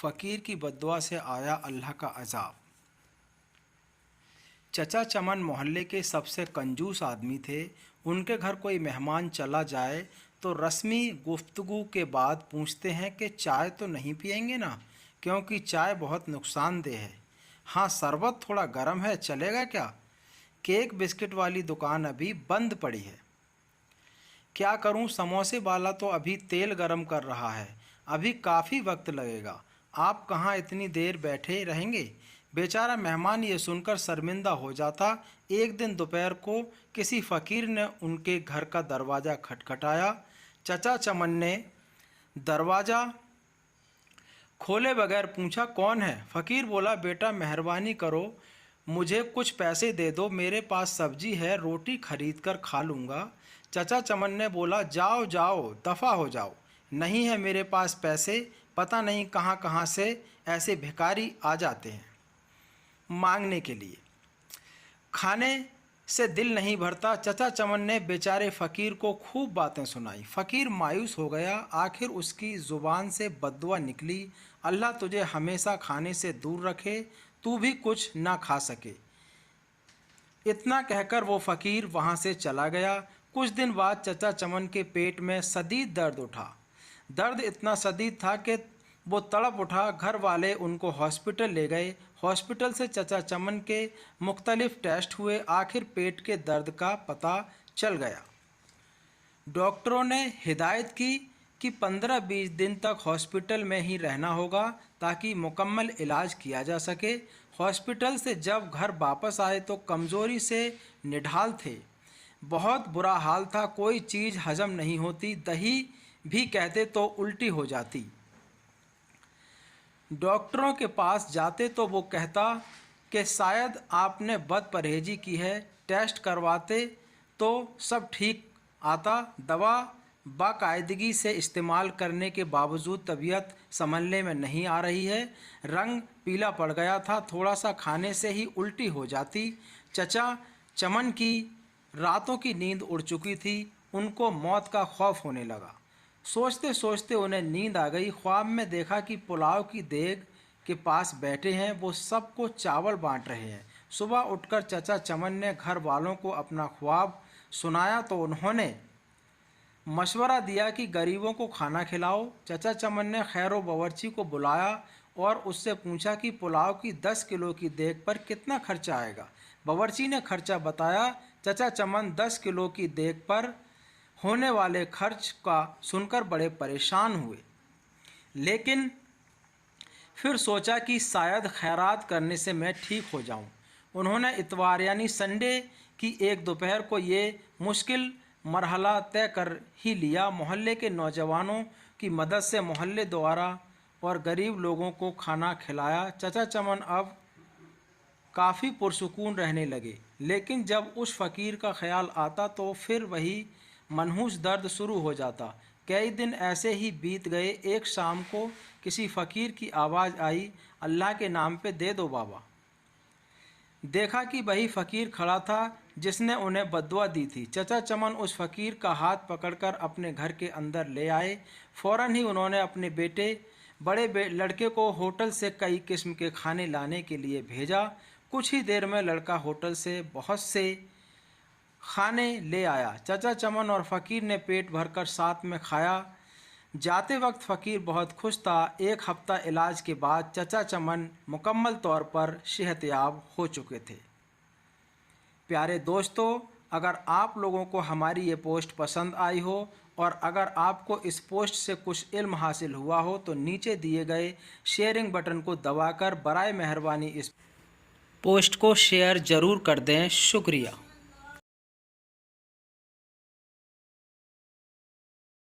फ़कीर की बद्दुआ से आया अल्लाह का अज़ाब। चचा चमन मोहल्ले के सबसे कंजूस आदमी थे। उनके घर कोई मेहमान चला जाए तो रस्मी गुफ्तगू के बाद पूछते हैं कि चाय तो नहीं पिएंगे ना, क्योंकि चाय बहुत नुकसानदेह है। हाँ, शरबत थोड़ा गर्म है, चलेगा क्या? केक बिस्किट वाली दुकान अभी बंद पड़ी है। क्या करूं, समोसे वाला तो अभी तेल गरम कर रहा है, अभी काफ़ी वक्त लगेगा। आप कहाँ इतनी देर बैठे रहेंगे? बेचारा मेहमान ये सुनकर शर्मिंदा हो जाता। एक दिन दोपहर को किसी फ़कीर ने उनके घर का दरवाज़ा खटखटाया। चचा चमन ने दरवाज़ा खोले बगैर पूछा, कौन है? फ़कीर बोला, बेटा मेहरबानी करो, मुझे कुछ पैसे दे दो, मेरे पास सब्जी है, रोटी खरीद कर खा लूँगा। चचा चमन ने बोला, जाओ जाओ, दफ़ा हो जाओ, नहीं है मेरे पास पैसे। पता नहीं कहाँ कहाँ से ऐसे भिखारी आ जाते हैं मांगने के लिए, खाने से दिल नहीं भरता। चचा चमन ने बेचारे फ़कीर को खूब बातें सुनाई। फ़कीर मायूस हो गया। आखिर उसकी ज़ुबान से बद्दुआ निकली, अल्लाह तुझे हमेशा खाने से दूर रखे, तू भी कुछ ना खा सके। इतना कहकर वो फ़कीर वहाँ से चला गया। कुछ दिन बाद चचा चमन के पेट में शदीद दर्द उठा। दर्द इतना शदीद था कि वो तड़प उठा। घर वाले उनको हॉस्पिटल ले गए। हॉस्पिटल से चचा चमन के मुख्तलिफ टेस्ट हुए। आखिर पेट के दर्द का पता चल गया। डॉक्टरों ने हिदायत की कि 15-20 दिन तक हॉस्पिटल में ही रहना होगा ताकि मुकम्मल इलाज किया जा सके। हॉस्पिटल से जब घर वापस आए तो कमज़ोरी से निढाल थे। बहुत बुरा हाल था, कोई चीज़ हजम नहीं होती, दही भी कहते तो उल्टी हो जाती। डॉक्टरों के पास जाते तो वो कहता कि शायद आपने बद परहेजी की है। टेस्ट करवाते तो सब ठीक आता। दवा बाकायदगी से इस्तेमाल करने के बावजूद तबीयत संभलने में नहीं आ रही है। रंग पीला पड़ गया था, थोड़ा सा खाने से ही उल्टी हो जाती। चचा चमन की रातों की नींद उड़ चुकी थी। उनको मौत का खौफ होने लगा। सोचते सोचते उन्हें नींद आ गई। ख्वाब में देखा कि पुलाव की देग के पास बैठे हैं, वो सबको चावल बांट रहे हैं। सुबह उठकर चचा चमन ने घर वालों को अपना ख्वाब सुनाया तो उन्होंने मशवरा दिया कि गरीबों को खाना खिलाओ। चचा चमन ने खैरो बावर्ची को बुलाया और उससे पूछा कि पुलाव की 10 किलो की देग पर कितना खर्चा आएगा। बावर्ची ने खर्चा बताया। चचा चमन 10 किलो की देग पर होने वाले खर्च का सुनकर बड़े परेशान हुए, लेकिन फिर सोचा कि शायद खैरात करने से मैं ठीक हो जाऊं। उन्होंने इतवार यानी संडे की एक दोपहर को ये मुश्किल मरहला तय कर ही लिया। मोहल्ले के नौजवानों की मदद से मोहल्ले द्वारा और गरीब लोगों को खाना खिलाया। चचा चमन अब काफ़ी पुरसुकून रहने लगे, लेकिन जब उस फ़कीर का ख्याल आता तो फिर वही मनहूस दर्द शुरू हो जाता। कई दिन ऐसे ही बीत गए। एक शाम को किसी फ़कीर की आवाज़ आई, अल्लाह के नाम पे दे दो बाबा। देखा कि वही फ़कीर खड़ा था जिसने उन्हें बद्दुआ दी थी। चचा चमन उस फ़कीर का हाथ पकड़कर अपने घर के अंदर ले आए। फ़ौरन ही उन्होंने अपने बड़े लड़के को होटल से कई किस्म के खाने लाने के लिए भेजा। कुछ ही देर में लड़का होटल से बहुत से खाने ले आया। चचा चमन और फ़कीर ने पेट भरकर साथ में खाया। जाते वक्त फ़कीर बहुत खुश था। एक हफ़्ता इलाज के बाद चचा चमन मुकम्मल तौर पर सेहतयाब हो चुके थे। प्यारे दोस्तों, अगर आप लोगों को हमारी ये पोस्ट पसंद आई हो और अगर आपको इस पोस्ट से कुछ इल्म हासिल हुआ हो तो नीचे दिए गए शेयरिंग बटन को दबाकर बराए मेहरबानी इस पोस्ट को शेयर ज़रूर कर दें। शुक्रिया।